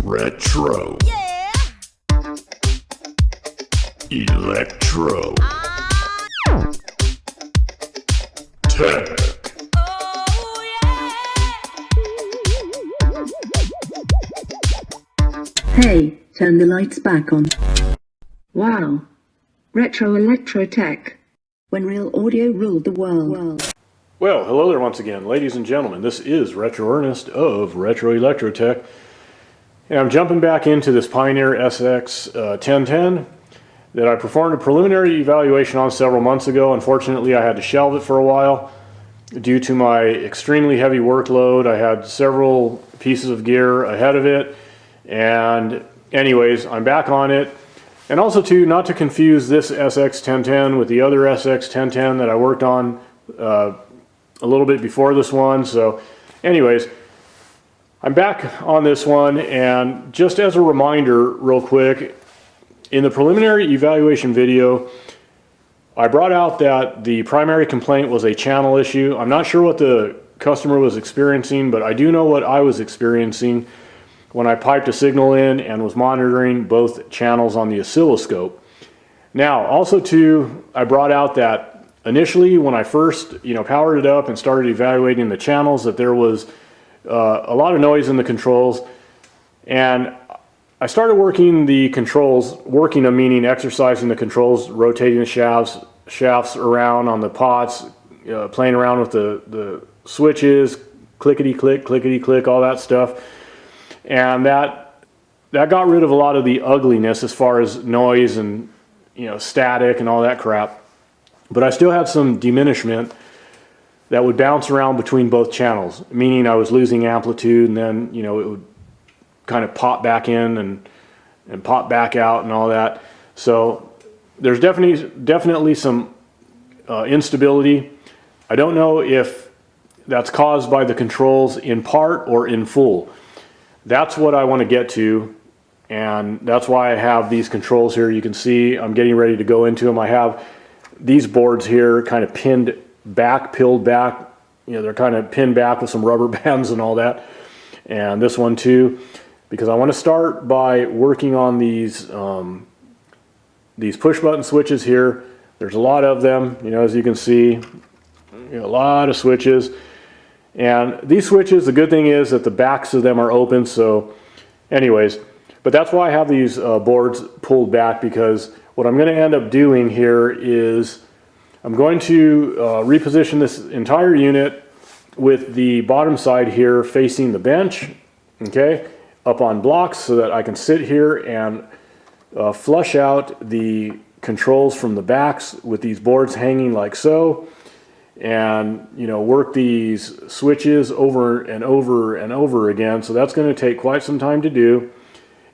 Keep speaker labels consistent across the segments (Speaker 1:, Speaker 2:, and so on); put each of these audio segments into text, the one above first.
Speaker 1: Retro.
Speaker 2: Yeah.
Speaker 1: Electro. Tech.
Speaker 2: Oh yeah.
Speaker 3: Hey, turn the lights back on. Wow. Retro electro tech. When real audio ruled the world.
Speaker 4: Well, hello there once again, ladies and gentlemen. This is Retro Ernest of Retro Electro Tech. And I'm jumping back into this Pioneer SX1010 that I performed a preliminary evaluation on several months ago. Unfortunately, I had to shelve it for a while due to my extremely heavy workload. I had several pieces of gear ahead of it. And anyways, I'm back on it. And also too, not to confuse this SX1010 with the other SX1010 that I worked on a little bit before this one. So anyways, I'm back on this one, and just as a reminder real quick, in the preliminary evaluation video, I brought out that the primary complaint was a channel issue. I'm not sure what the customer was experiencing, but I do know what I was experiencing when I piped a signal in and was monitoring both channels on the oscilloscope. Now, also too, I brought out that initially when I first powered it up and started evaluating the channels, that there was a lot of noise in the controls, and I started working the controls, meaning exercising the controls, rotating the shafts around on the pots, playing around with the switches, clickety click, all that stuff. And that got rid of a lot of the ugliness as far as noise and static and all that crap. But I still had some diminishment that would bounce around between both channels, meaning I was losing amplitude, and then it would kind of pop back in and pop back out and all that. So there's definitely some instability. I don't know if that's caused by the controls in part or in full. That's what I want to get to, and that's why I have these controls here. You can see I'm getting ready to go into them. I have these boards here kind of pinned back, peeled back. They're kind of pinned back with some rubber bands and all that. And this one too, because I want to start by working on these push button switches here. There's a lot of them, as you can see, a lot of switches. And these switches, the good thing is that the backs of them are open. So anyways, but that's why I have these boards pulled back, because what I'm going to end up doing here is I'm going to reposition this entire unit with the bottom side here facing the bench, okay, up on blocks, so that I can sit here and flush out the controls from the backs with these boards hanging like so, and work these switches over and over and over again. So that's going to take quite some time to do.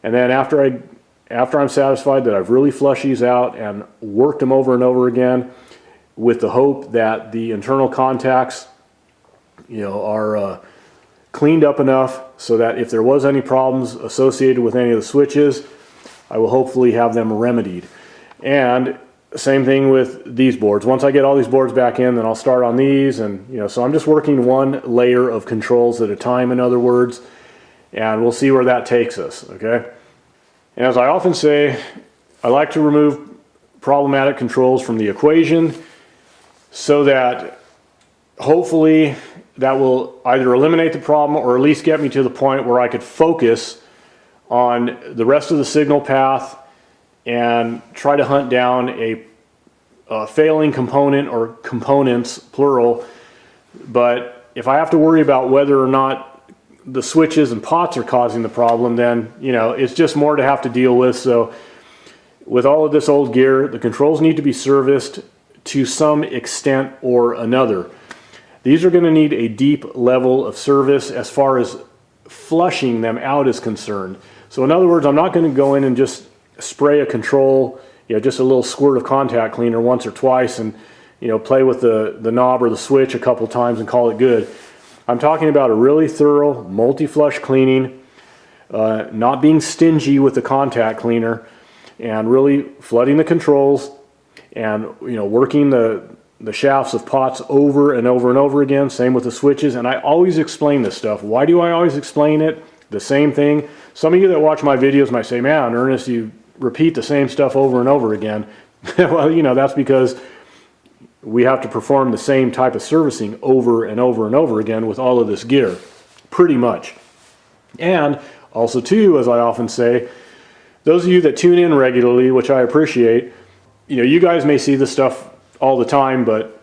Speaker 4: And then after I'm satisfied that I've really flushed these out and worked them over and over again, with the hope that the internal contacts are cleaned up enough so that if there was any problems associated with any of the switches, I will hopefully have them remedied. And same thing with these boards. Once I get all these boards back in, then I'll start on these, and so I'm just working one layer of controls at a time, in other words, and we'll see where that takes us, okay? And as I often say, I like to remove problematic controls from the equation, so that hopefully that will either eliminate the problem or at least get me to the point where I could focus on the rest of the signal path and try to hunt down a failing component, or components, plural. But if I have to worry about whether or not the switches and pots are causing the problem, then it's just more to have to deal with. So with all of this old gear, the controls need to be serviced to some extent or another. These are going to need a deep level of service as far as flushing them out is concerned. So in other words, I'm not going to go in and just spray a control, just a little squirt of contact cleaner once or twice, and play with the knob or the switch a couple times and call it good. I'm talking about a really thorough multi-flush cleaning, not being stingy with the contact cleaner, and really flooding the controls, and working the shafts of pots over and over and over again. Same with the switches. And I always explain this stuff. Why do I always explain it? the same thing. Some of you that watch my videos might say, man, Ernest, you repeat the same stuff over and over again. Well, you know, that's because we have to perform the same type of servicing over and over and over again with all of this gear, pretty much. And also too, as I often say, those of you that tune in regularly, which I appreciate, you know, you guys may see this stuff all the time, but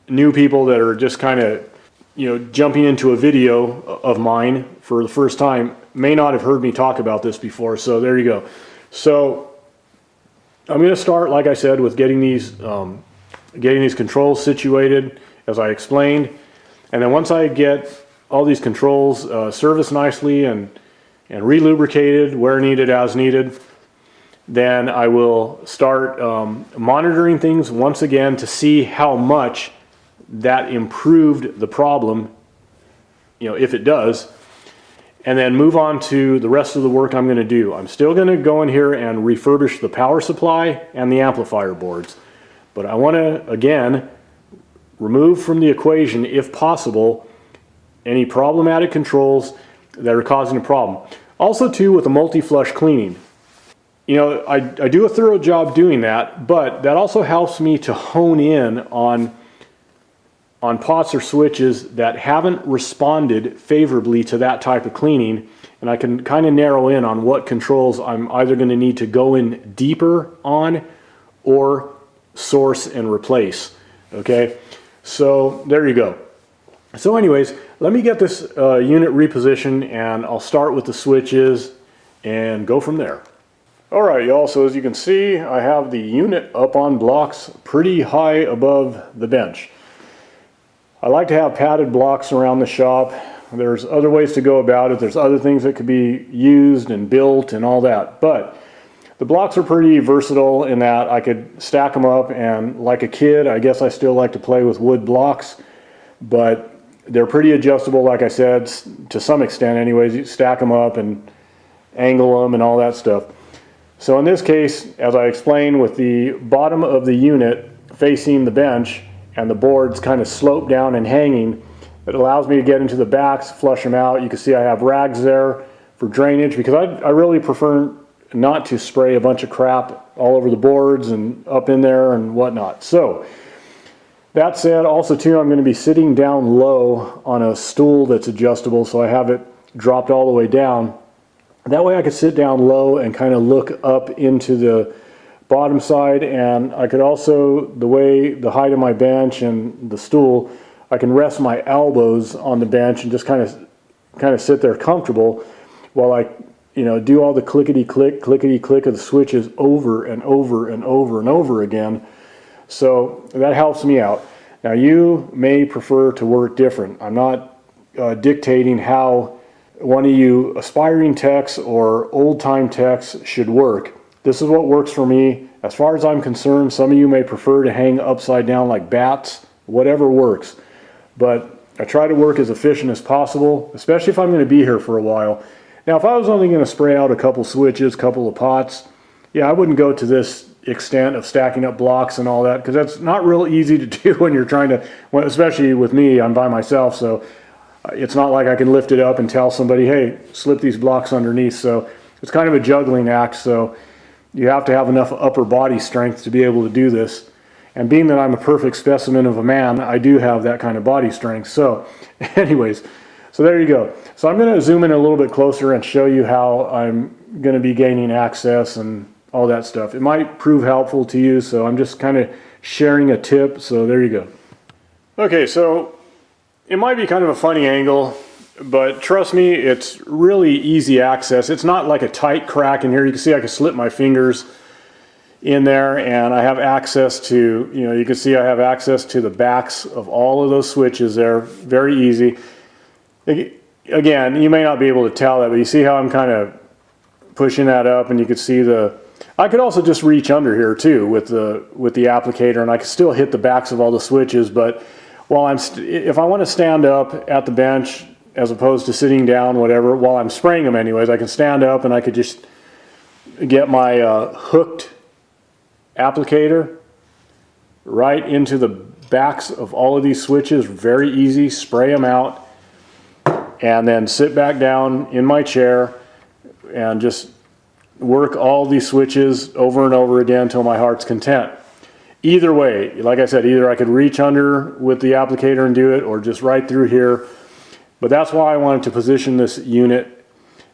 Speaker 4: new people that are just kind of, you know, jumping into a video of mine for the first time may not have heard me talk about this before. So there you go. So I'm going to start, like I said, with getting these controls situated, as I explained. And then once I get all these controls serviced nicely and re-lubricated where needed, as needed, then I will start monitoring things once again to see how much that improved the problem, you know, if it does, and then move on to the rest of the work I'm going to do. I'm still going to go in here and refurbish the power supply and the amplifier boards, but I want to, again, remove from the equation, if possible, any problematic controls that are causing a problem. Also too, with the multi-flush cleaning, you know, I do a thorough job doing that, but that also helps me to hone in on pots or switches that haven't responded favorably to that type of cleaning, and I can kind of narrow in on what controls I'm either going to need to go in deeper on or source and replace. Okay, so there you go. So anyways, let me get this unit repositioned, and I'll start with the switches and go from there. All right, y'all, so as you can see, I have the unit up on blocks pretty high above the bench. I like to have padded blocks around the shop. There's other ways to go about it. There's other things that could be used and built and all that. But the blocks are pretty versatile in that I could stack them up, and like a kid, I guess I still like to play with wood blocks, but they're pretty adjustable, like I said, to some extent anyways. You stack them up and angle them and all that stuff. So in this case, as I explained, with the bottom of the unit facing the bench, and the boards kind of slope down and hanging, it allows me to get into the backs, flush them out. You can see I have rags there for drainage, because I really prefer not to spray a bunch of crap all over the boards and up in there and whatnot. So that said, also too, I'm going to be sitting down low on a stool that's adjustable, so I have it dropped all the way down. That way I could sit down low and kind of look up into the bottom side, and I could also, the height of my bench and the stool, I can rest my elbows on the bench and just kind of sit there comfortable while I, you know, do all the clickety click of the switches over and over and over and over again. So that helps me out. Now you may prefer to work different. I'm not dictating how one of you aspiring techs or old-time techs should work. This is what works for me. As far as I'm concerned, some of you may prefer to hang upside down like bats, whatever works. But I try to work as efficient as possible, especially if I'm going to be here for a while. Now, if I was only going to spray out a couple switches, couple of pots, yeah, I wouldn't go to this extent of stacking up blocks and all that, because that's not real easy to do when you're trying to, well, especially with me, I'm by myself, so it's not like I can lift it up and tell somebody, hey, slip these blocks underneath. So it's kind of a juggling act, so you have to have enough upper body strength to be able to do this. And being that I'm a perfect specimen of a man, I do have that kind of body strength. So anyways, so there you go. So I'm going to zoom in a little bit closer and show you how I'm going to be gaining access and all that stuff. It might prove helpful to you, so I'm just kind of sharing a tip. So there you go. Okay, so it might be kind of a funny angle, but trust me, it's really easy access. It's not like a tight crack in here. You can see I can slip my fingers in there, and I have access to, you know, you can see I have access to the backs of all of those switches there. Very easy. Again, you may not be able to tell that, but you see how I'm kind of pushing that up, and you can see I could also just reach under here too with the applicator, and I can still hit the backs of all the switches. But while if I want to stand up at the bench as opposed to sitting down, whatever, while I'm spraying them anyways, I can stand up and I could just get my hooked applicator right into the backs of all of these switches. Very easy, spray them out, and then sit back down in my chair and just work all these switches over and over again until my heart's content. Either way, like I said, either I could reach under with the applicator and do it, or just right through here. But that's why I wanted to position this unit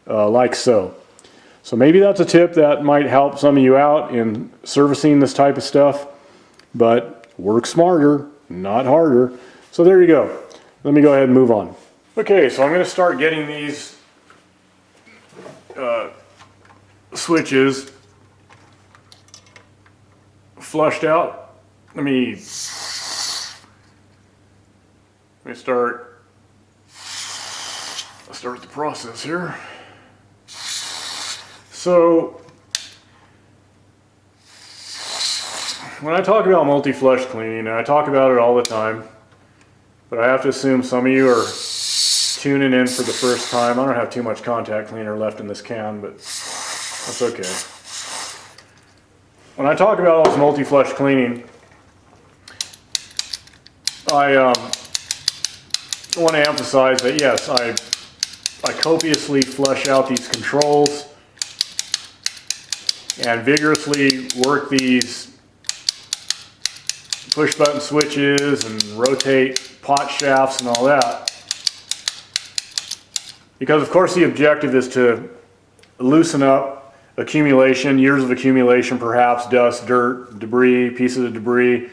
Speaker 4: like so. So maybe that's a tip that might help some of you out in servicing this type of stuff, but work smarter, not harder. So there you go. Let me go ahead and move on. Okay, so I'm going to start getting these switches flushed out. Let me start the process here. So when I talk about multi-flush cleaning, I talk about it all the time, but I have to assume some of you are tuning in for the first time. I don't have too much contact cleaner left in this can, but that's okay. When I talk about all this multi-flush cleaning, I want to emphasize that yes, I copiously flush out these controls and vigorously work these push button switches and rotate pot shafts and all that. Because of course the objective is to loosen up accumulation, years of accumulation, perhaps dust, dirt, debris, pieces of debris,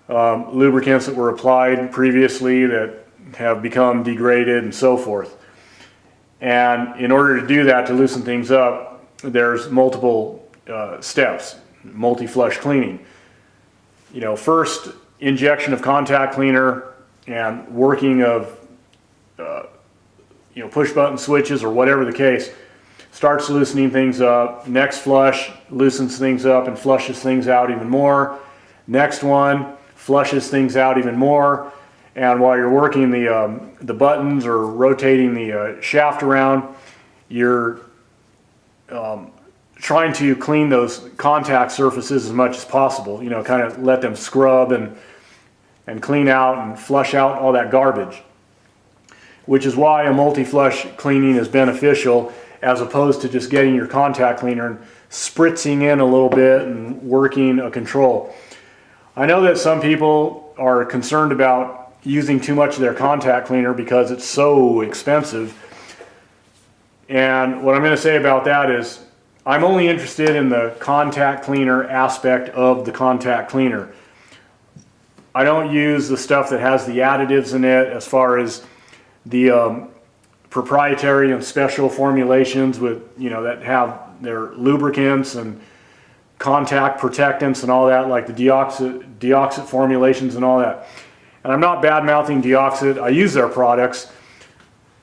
Speaker 4: lubricants that were applied previously that have become degraded and so forth. And in order to do that, to loosen things up, there's multiple steps, multi-flush cleaning. You know, first injection of contact cleaner and working of push button switches or whatever the case starts loosening things up. Next flush loosens things up and flushes things out even more. Next one flushes things out even more. And while you're working the buttons or rotating the shaft around, you're trying to clean those contact surfaces as much as possible. You know, kind of let them scrub and clean out and flush out all that garbage. Which is why a multi-flush cleaning is beneficial, as opposed to just getting your contact cleaner and spritzing in a little bit and working a control. I know that some people are concerned about using too much of their contact cleaner because it's so expensive. And what I'm going to say about that is I'm only interested in the contact cleaner aspect of the contact cleaner. I don't use the stuff that has the additives in it, as far as the proprietary and special formulations with, that have their lubricants and contact protectants and all that, like the deoxit formulations and all that. And I'm not bad-mouthing Deoxit. I use their products,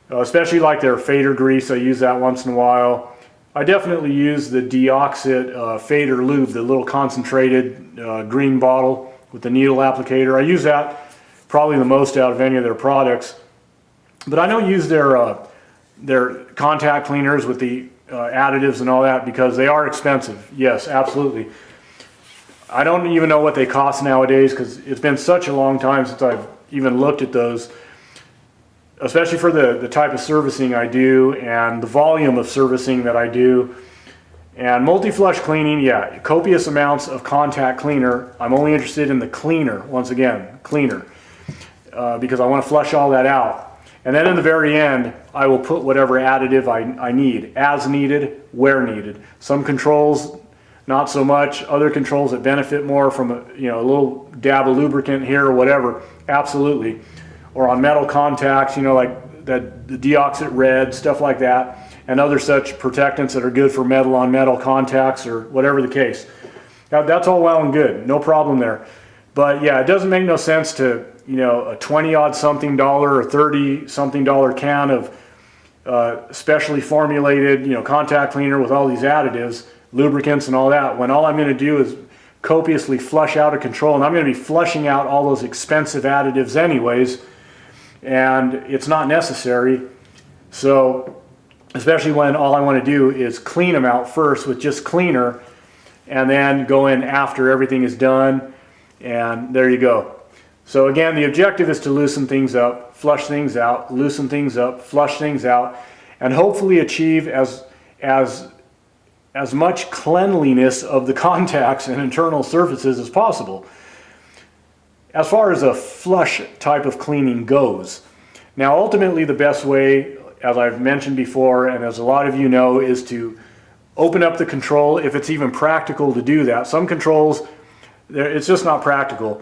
Speaker 4: especially like their fader grease. I use that once in a while. I definitely use the Deoxit fader lube, the little concentrated green bottle with the needle applicator. I use that probably the most out of any of their products. But I don't use their contact cleaners with the additives and all that, because they are expensive. Yes, absolutely. I don't even know what they cost nowadays, because it's been such a long time since I've even looked at those, especially for the type of servicing I do and the volume of servicing that I do. And multi-flush cleaning, yeah, copious amounts of contact cleaner. I'm only interested in the cleaner, once again, cleaner, because I want to flush all that out. And then in the very end, I will put whatever additive I need, as needed, where needed. Some controls, not so much. Other controls that benefit more from a little dab of lubricant here or whatever, absolutely. Or on metal contacts, like the Deoxit red, stuff like that, and other such protectants that are good for metal on metal contacts or whatever the case. Now, that's all well and good, no problem there. But yeah, it doesn't make no sense to, a 20-odd something dollar or 30-something dollar can of specially formulated, contact cleaner with all these additives, lubricants and all that, when all I'm going to do is copiously flush out of control, and I'm going to be flushing out all those expensive additives anyways, and it's not necessary. So, especially when all I want to do is clean them out first with just cleaner, and then go in after everything is done, and there you go. So again, the objective is to loosen things up, flush things out, loosen things up, flush things out, and hopefully achieve as much cleanliness of the contacts and internal surfaces as possible. As far as a flush type of cleaning goes, now ultimately the best way, as I've mentioned before, and as a lot of you know, is to open up the control if it's even practical to do that. Some controls, it's just not practical.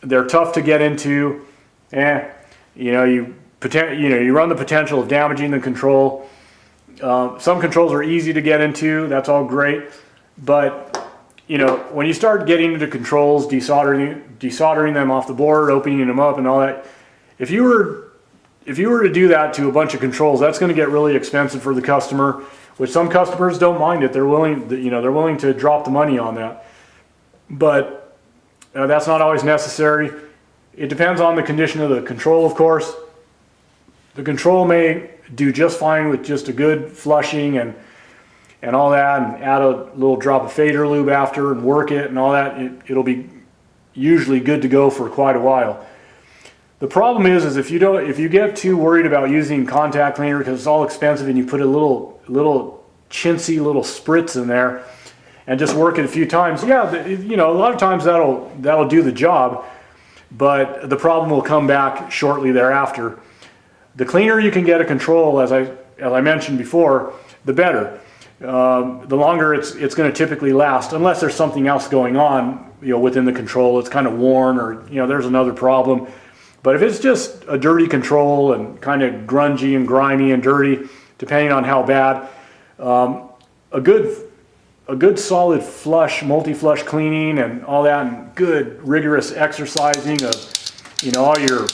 Speaker 4: They're tough to get into. You run the potential of damaging the control. Some controls are easy to get into. That's all great, but when you start getting into controls, desoldering them off the board, opening them up, and all that, if you were to do that to a bunch of controls, that's going to get really expensive for the customer. Which some customers don't mind it. They're willing to drop the money on that. But that's not always necessary. It depends on the condition of the control, of course. The control may do just fine with just a good flushing and all that, and add a little drop of fader lube after and work it and all that. It'll be usually good to go for quite a while. The problem is if you get too worried about using contact cleaner because it's all expensive and you put a little chintzy little spritz in there and just work it a few times, a lot of times that'll do the job, but the problem will come back shortly thereafter. The cleaner you can get a control, as I mentioned before, the better. The longer it's going to typically last, unless there's something else going on, within the control. It's kind of worn, or there's another problem. But if it's just a dirty control and kind of grungy and grimy and dirty, depending on how bad, a good solid flush, multi-flush cleaning and all that, and good rigorous exercising of all your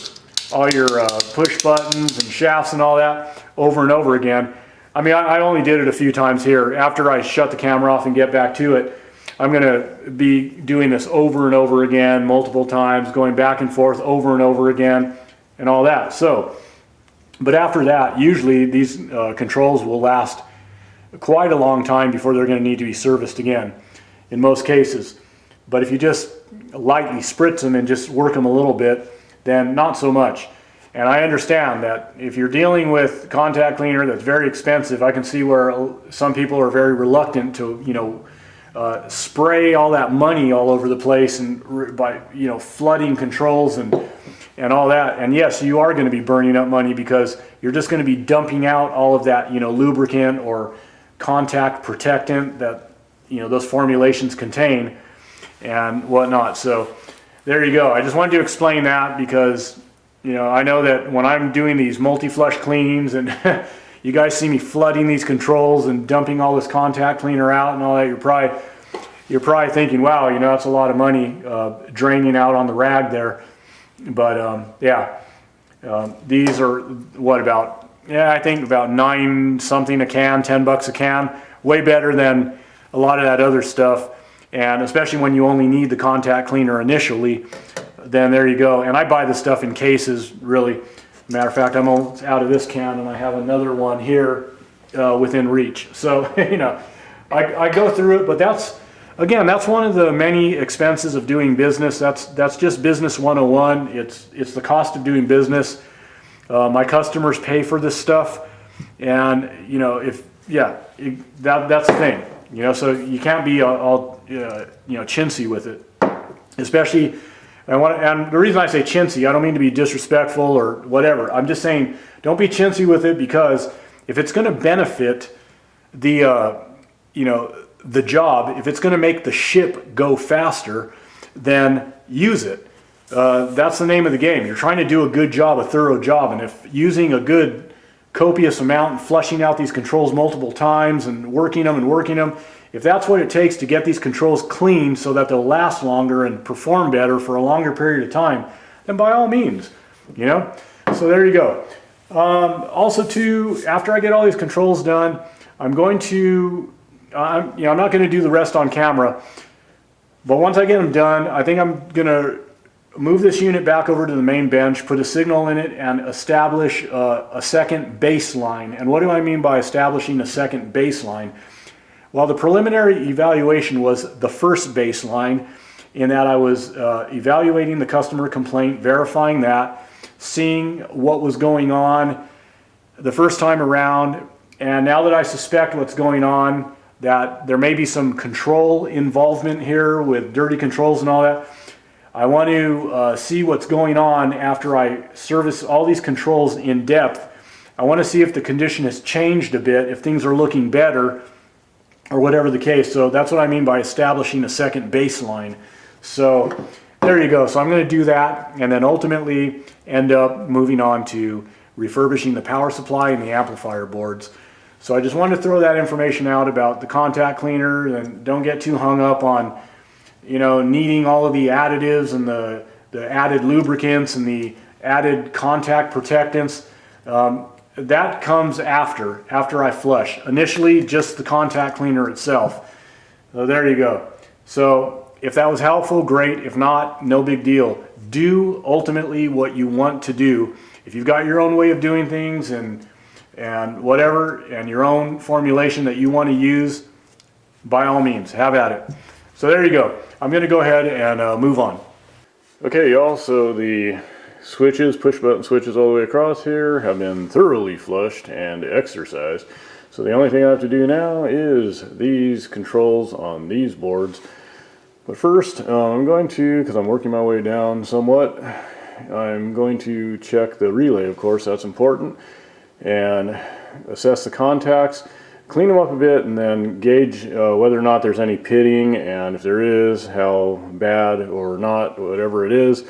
Speaker 4: push buttons and shafts and all that over and over again. I mean, I only did it a few times here. After I shut the camera off and get back to it, I'm going to be doing this over and over again, multiple times, going back and forth over and over again, and all that. So, but after that, usually these controls will last quite a long time before they're going to need to be serviced again, in most cases. But if you just lightly spritz them and just work them a little bit, then not so much. And I understand that if you're dealing with contact cleaner that's very expensive, I can see where some people are very reluctant to, spray all that money all over the place and by flooding controls and all that. And yes, you are going to be burning up money because you're just going to be dumping out all of that lubricant or contact protectant that those formulations contain and whatnot. So there you go. I just wanted to explain that because I know that when I'm doing these multi-flush cleanings and you guys see me flooding these controls and dumping all this contact cleaner out and all that, you're probably thinking, wow, that's a lot of money draining out on the rag there. But these are I think about 9 something a can, $10 a can, way better than a lot of that other stuff. And especially when you only need the contact cleaner initially, then there you go. And I buy this stuff in cases, really. Matter of fact, I'm almost out of this can and I have another one here within reach. So, I go through it, but that's one of the many expenses of doing business. That's just business 101. It's the cost of doing business. My customers pay for this stuff, and that's the thing. So you can't be all chintzy with it, especially. And the reason I say chintzy, I don't mean to be disrespectful or whatever. I'm just saying don't be chintzy with it, because if it's going to benefit the job, if it's going to make the ship go faster, then use it. That's the name of the game. You're trying to do a good job, a thorough job, and if using a good copious amount and flushing out these controls multiple times and working them, if that's what it takes to get these controls clean so that they'll last longer and perform better for a longer period of time, then by all means, So there you go. Also too, after I get all these controls done, I'm going to, I'm not going to do the rest on camera, but once I get them done, I think I'm going to move this unit back over to the main bench, put a signal in it, and establish a second baseline. And what do I mean by establishing a second baseline? Well, the preliminary evaluation was the first baseline, in that I was evaluating the customer complaint, verifying that, seeing what was going on the first time around, and now that I suspect what's going on, that there may be some control involvement here with dirty controls and all that, I want to see what's going on after I service all these controls in depth. I want to see if the condition has changed a bit, if things are looking better, or whatever the case. So that's what I mean by establishing a second baseline. So there you go. So I'm going to do that, and then ultimately end up moving on to refurbishing the power supply and the amplifier boards. So I just wanted to throw that information out about the contact cleaner, and don't get too hung up on, you know, needing all of the additives and the added lubricants and the added contact protectants. That comes after I flush. Initially, just the contact cleaner itself. So there you go. So if that was helpful, great. If not, no big deal. Do ultimately what you want to do. If you've got your own way of doing things and whatever, and your own formulation that you want to use, by all means, have at it. So there you go. I'm going to go ahead and move on. Okay, y'all, so the switches, push button switches all the way across here have been thoroughly flushed and exercised. So the only thing I have to do now is these controls on these boards. But first, I'm going to, because I'm working my way down somewhat, I'm going to check the relay, of course, that's important, and assess the contacts, clean them up a bit, and then gauge whether or not there's any pitting, and if there is, how bad or not, whatever it is.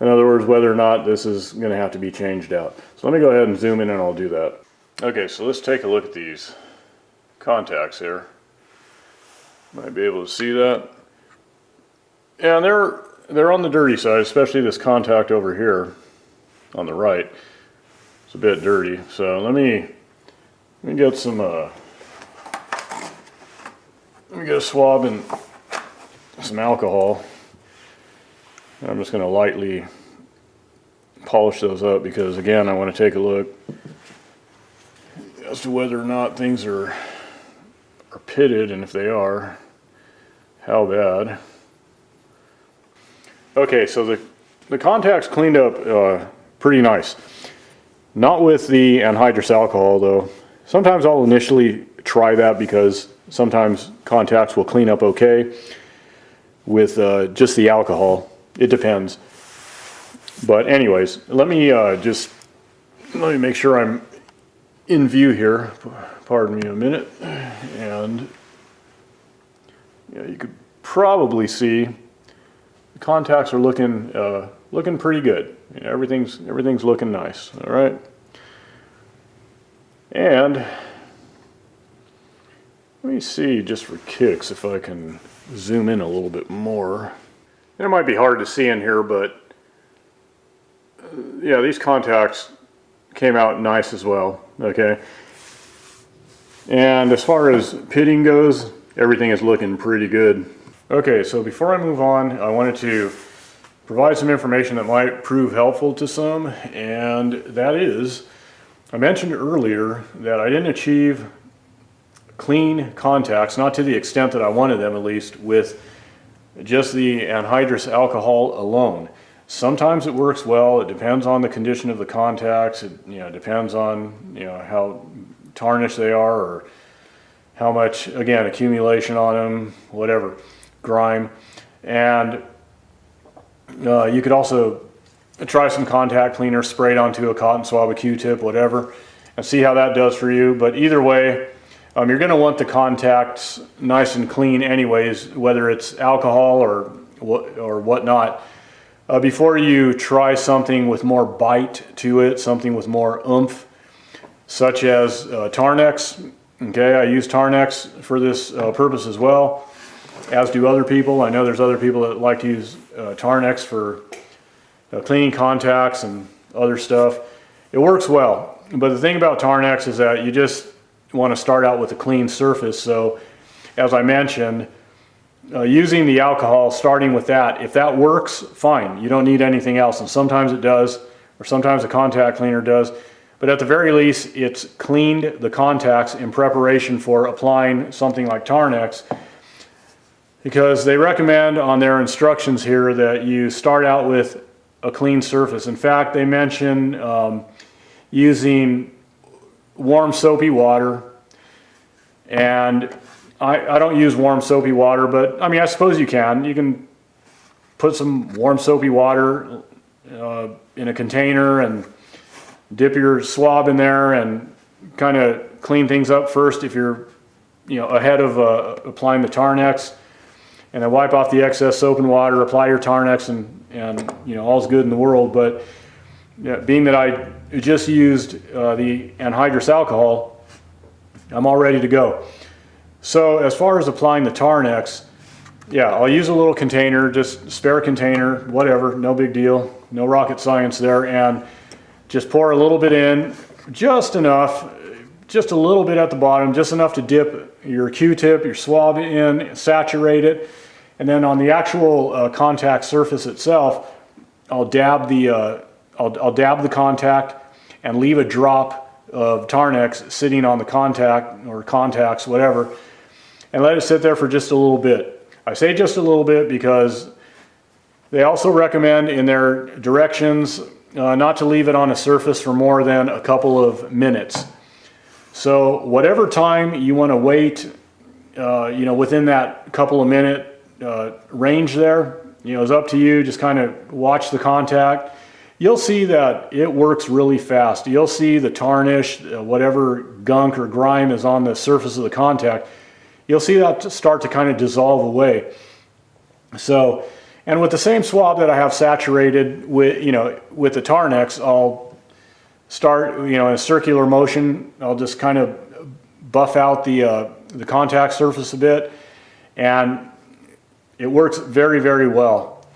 Speaker 4: In other words, whether or not this is going to have to be changed out. So let me go ahead and zoom in and I'll do that. Okay, so let's take a look at these contacts here. Might be able to see that. And they're on the dirty side, especially this contact over here on the right. It's a bit dirty. So let me get some let me get a swab and some alcohol. I'm just going to lightly polish those up because, again, I want to take a look as to whether or not things are pitted, and if they are, how bad. Okay, so the contacts cleaned up pretty nice. Not with the anhydrous alcohol, though. Sometimes I'll initially try that because sometimes contacts will clean up okay with just the alcohol. It depends. But anyways, let me make sure I'm in view here. Pardon me a minute. And yeah, you could probably see the contacts are looking pretty good. You know, everything's looking nice. All right. And let me see, just for kicks, if I can zoom in a little bit more. It might be hard to see in here, but yeah, these contacts came out nice as well, okay? And as far as pitting goes, everything is looking pretty good. Okay, so before I move on, I wanted to provide some information that might prove helpful to some, and that is, I mentioned earlier that I didn't achieve clean contacts, not to the extent that I wanted them at least, with just the anhydrous alcohol alone. Sometimes it works well. It depends on the condition of the contacts. It depends on how tarnished they are, or how much, again, accumulation on them, whatever, grime. And you could also try some contact cleaner sprayed onto a cotton swab, a Q-tip, whatever, and see how that does for you. But either way, you're going to want the contacts nice and clean anyways, whether it's alcohol or whatnot. Before you try something with more bite to it, something with more oomph, such as Tarnex. Okay, I use Tarnex for this purpose as well, as do other people. I know there's other people that like to use Tarnex for cleaning contacts and other stuff. It works well, but the thing about Tarnex is that you just want to start out with a clean surface. So as I mentioned, using the alcohol, starting with that, if that works, fine. You don't need anything else, and sometimes it does, or sometimes a contact cleaner does, but at the very least it's cleaned the contacts in preparation for applying something like Tarnex. because they recommend on their instructions here that you start out with a clean surface. In fact, they mention using warm soapy water, and I don't use warm soapy water, but I mean, I suppose you can. You can put some warm soapy water in a container and dip your swab in there and kind of clean things up first if you're ahead of applying the Tarnex, and then wipe off the excess soap and water, apply your Tarnex, and all's good in the world. But being that I just used the anhydrous alcohol, I'm all ready to go. So as far as applying the Tarnex, I'll use a little container, just spare container, whatever, no big deal, no rocket science there, and just pour a little bit in, just enough, just a little bit at the bottom, just enough to dip your Q-tip, your swab in, saturate it, and then on the actual contact surface itself, I'll dab the contact and leave a drop of Tarnex sitting on the contact or contacts, whatever, and let it sit there for just a little bit. I say just a little bit because they also recommend in their directions not to leave it on a surface for more than a couple of minutes. So whatever time you want to wait, within that couple of minute range there, is up to you. Just kind of watch the contact. You'll see that it works really fast. You'll see the tarnish, whatever gunk or grime is on the surface of the contact, you'll see that start to kind of dissolve away. So, and with the same swab that I have saturated with, with the Tarnex, I'll start, in a circular motion. I'll just kind of buff out the contact surface a bit, and it works very, very well.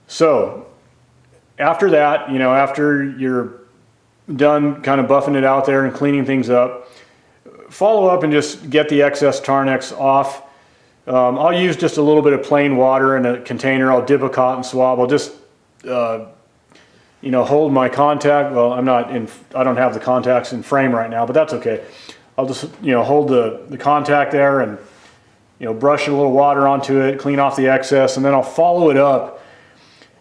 Speaker 4: So after that, after you're done kind of buffing it out there and cleaning things up, follow up and just get the excess Tarnex off. I'll use just a little bit of plain water in a container. I'll dip a cotton swab. I'll just, hold my contact. Well, I don't have the contacts in frame right now, but that's okay. I'll just, hold the contact there and, brush a little water onto it, clean off the excess, and then I'll follow it up.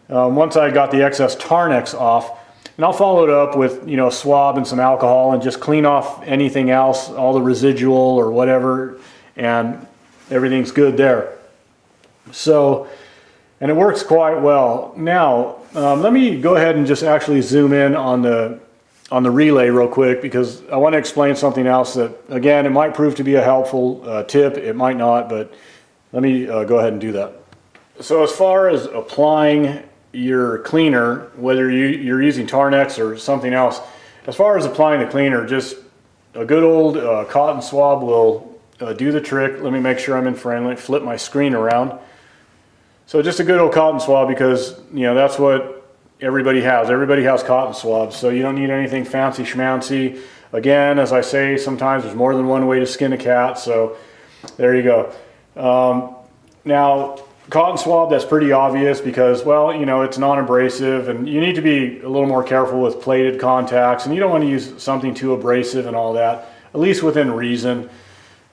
Speaker 4: Once I got the excess Tarnex off, and I'll follow it up with, a swab and some alcohol and just clean off anything else, all the residual or whatever, and everything's good there. So, and it works quite well. Now, let me go ahead and just actually zoom in on the relay real quick, because I want to explain something else that, again, it might prove to be a helpful tip. It might not, but let me go ahead and do that. So as far as applying your cleaner, whether you're using Tarnex or something else, as far as applying the cleaner, just a good old cotton swab will do the trick. Let me make sure I'm in frame. Let me flip my screen around. So just a good old cotton swab, because that's what everybody has. Everybody has cotton swabs, so you don't need anything fancy schmancy. Again, as I say, sometimes there's more than one way to skin a cat, so there you go. Now, cotton swab, that's pretty obvious because, well, it's non-abrasive, and you need to be a little more careful with plated contacts, and you don't want to use something too abrasive and all that, at least within reason.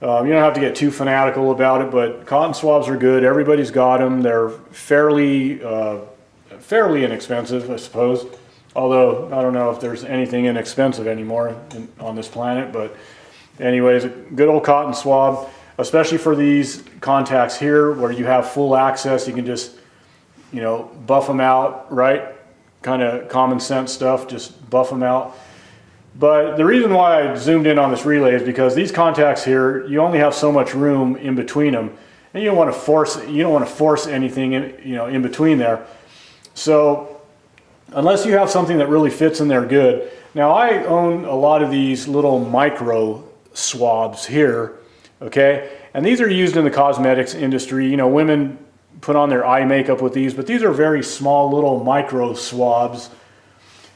Speaker 4: You don't have to get too fanatical about it, but cotton swabs are good. Everybody's got them. They're fairly inexpensive, I suppose. Although, I don't know if there's anything inexpensive anymore on this planet, but anyways, a good old cotton swab, especially for these contacts here where you have full access. You can just, buff them out, right? Kind of common sense stuff, just buff them out. But the reason why I zoomed in on this relay is because these contacts here, you only have so much room in between them, and you don't want to force anything in between there. So unless you have something that really fits in there good. Now, I own a lot of these little micro swabs here, okay? And these are used in the cosmetics industry. Women put on their eye makeup with these, but these are very small little micro swabs.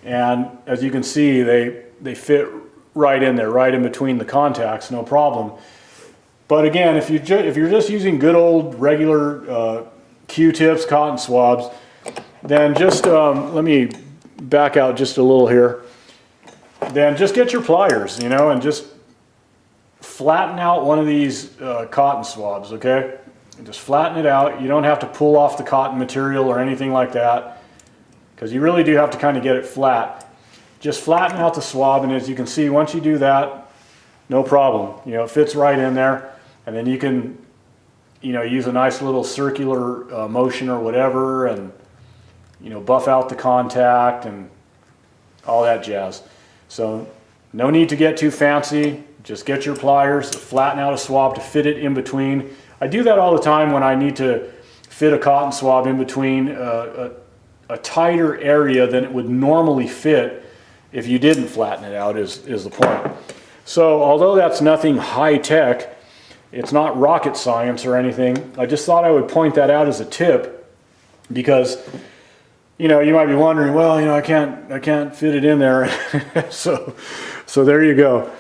Speaker 4: And as you can see, they fit right in there, right in between the contacts, no problem. But again, if you're just using good old regular Q-tips, cotton swabs, then just, let me back out just a little here. Then just get your pliers, and just flatten out one of these cotton swabs, okay? and just flatten it out. You don't have to pull off the cotton material or anything like that, because you really do have to kind of get it flat. Just flatten out the swab, and as you can see, once you do that, no problem. You know, it fits right in there, and then you can, you know, use a nice little circular motion or whatever, and, you know, buff out the contact and all that jazz. So no need to get too fancy. Just get your pliers, flatten out a swab to fit it in between. I do that all the time when I need to fit a cotton swab in between a tighter area than it would normally fit if you didn't flatten it out, is the point. So although that's nothing high tech, it's not rocket science or anything, I just thought I would point that out as a tip, because, you know, you might be wondering, well, you know, I can't fit it in there. so there you go.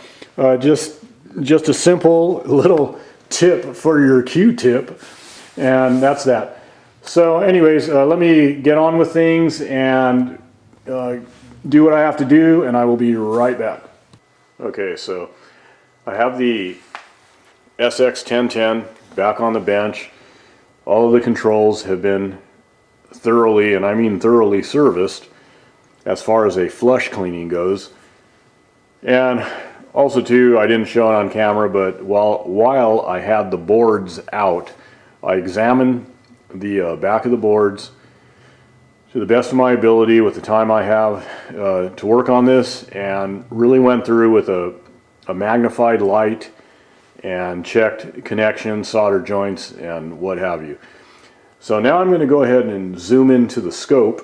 Speaker 4: Just a simple little tip for your Q-tip, and that's that. So anyways, let me get on with things and do what I have to do, and I will be right back. Okay, so I have the SX1010 back on the bench. All of the controls have been thoroughly, and I mean thoroughly, serviced as far as a flush cleaning goes. And also too, I didn't show it on camera, but while I had the boards out, I examined the back of the boards to the best of my ability with the time I have to work on this, and really went through with a magnified light and checked connections, solder joints, and what have you. So now I'm going to go ahead and zoom into the scope.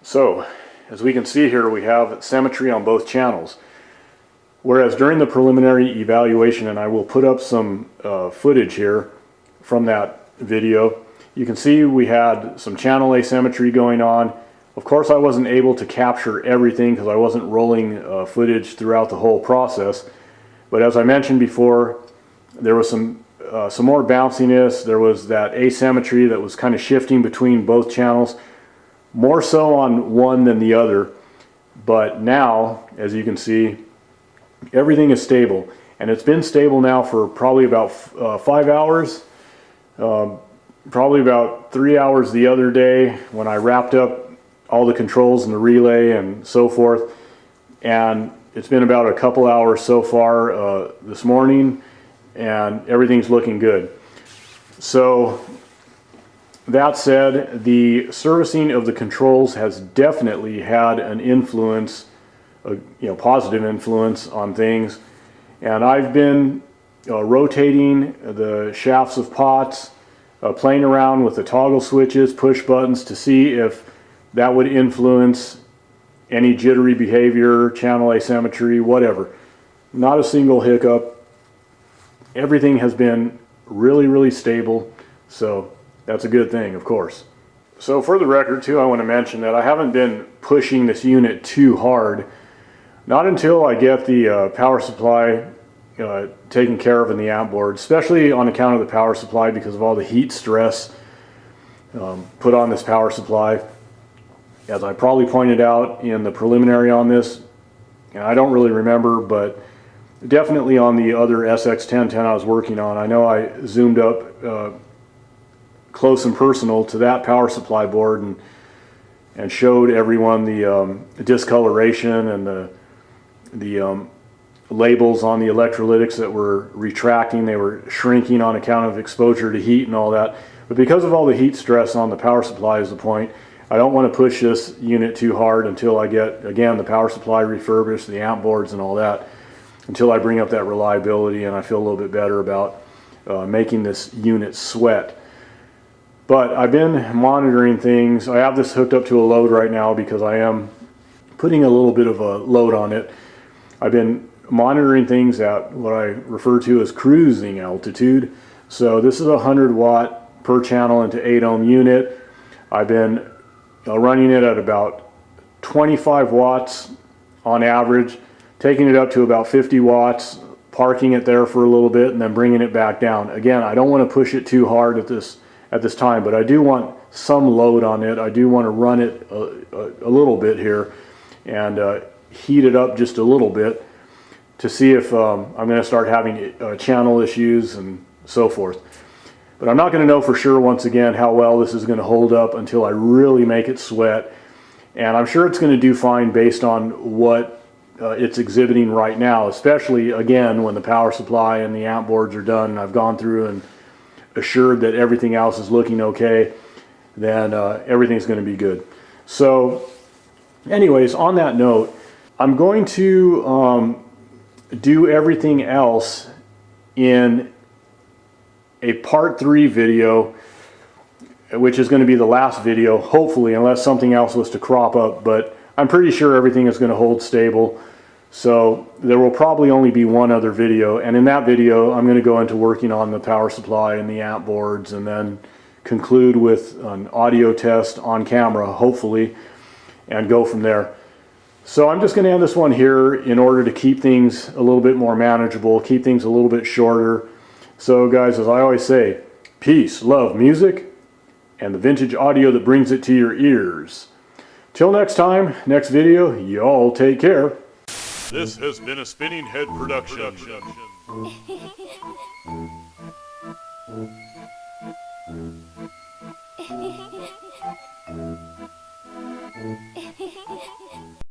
Speaker 4: So as we can see here, we have symmetry on both channels. Whereas during the preliminary evaluation, and I will put up some footage here from that video, you can see we had some channel asymmetry going on. Of course, I wasn't able to capture everything because I wasn't rolling footage throughout the whole process. But as I mentioned before, there was some more bounciness. There was that asymmetry that was kind of shifting between both channels, more so on one than the other. But now, as you can see, everything is stable, and it's been stable now for probably about 5 hours. Probably about 3 hours the other day when I wrapped up all the controls and the relay and so forth, and it's been about a couple hours so far this morning, and everything's looking good. So that said, the servicing of the controls has definitely had an influence, positive influence on things, and I've been rotating the shafts of pots, playing around with the toggle switches, push buttons, to see if that would influence any jittery behavior, channel asymmetry, whatever. Not a single hiccup. Everything has been really, really stable, so that's a good thing, of course. So for the record too, I want to mention that I haven't been pushing this unit too hard. Not until I get the power supply taken care of in the amp board, especially on account of the power supply because of all the heat stress put on this power supply. As I probably pointed out in the preliminary on this, and I don't really remember, but definitely on the other SX1010 I was working on, I know I zoomed up close and personal to that power supply board and showed everyone the discoloration and the labels on the electrolytics that were retracting. They were shrinking on account of exposure to heat and all that. But because of all the heat stress on the power supply is the point, I don't want to push this unit too hard until I get, again, the power supply refurbished, the amp boards and all that, until I bring up that reliability and I feel a little bit better about making this unit sweat. But I've been monitoring things. I have this hooked up to a load right now because I am putting a little bit of a load on it. I've been monitoring things at what I refer to as cruising altitude. So this is a 100 watt per channel into 8 ohm unit. I've been running it at about 25 watts on average, taking it up to about 50 watts, parking it there for a little bit, and then bringing it back down. Again, I don't want to push it too hard at this time, but I do want some load on it. I do want to run it a little bit here and heat it up just a little bit to see if I'm going to start having channel issues and so forth. But I'm not going to know for sure, once again, how well this is going to hold up until I really make it sweat. And I'm sure it's going to do fine based on what it's exhibiting right now, especially, again, when the power supply and the amp boards are done and I've gone through and assured that everything else is looking okay, then everything's going to be good. So anyways, on that note, I'm going to do everything else in a part 3 video, which is going to be the last video, hopefully, unless something else was to crop up, but I'm pretty sure everything is going to hold stable. So there will probably only be one other video, and in that video I'm going to go into working on the power supply and the amp boards, and then conclude with an audio test on camera, hopefully, and go from there. So I'm just going to end this one here in order to keep things a little bit more manageable, keep things a little bit shorter. So guys, as I always say, peace, love, music, and the vintage audio that brings it to your ears. Till next time, next video, y'all take care.
Speaker 1: This has been a Spinning Head production.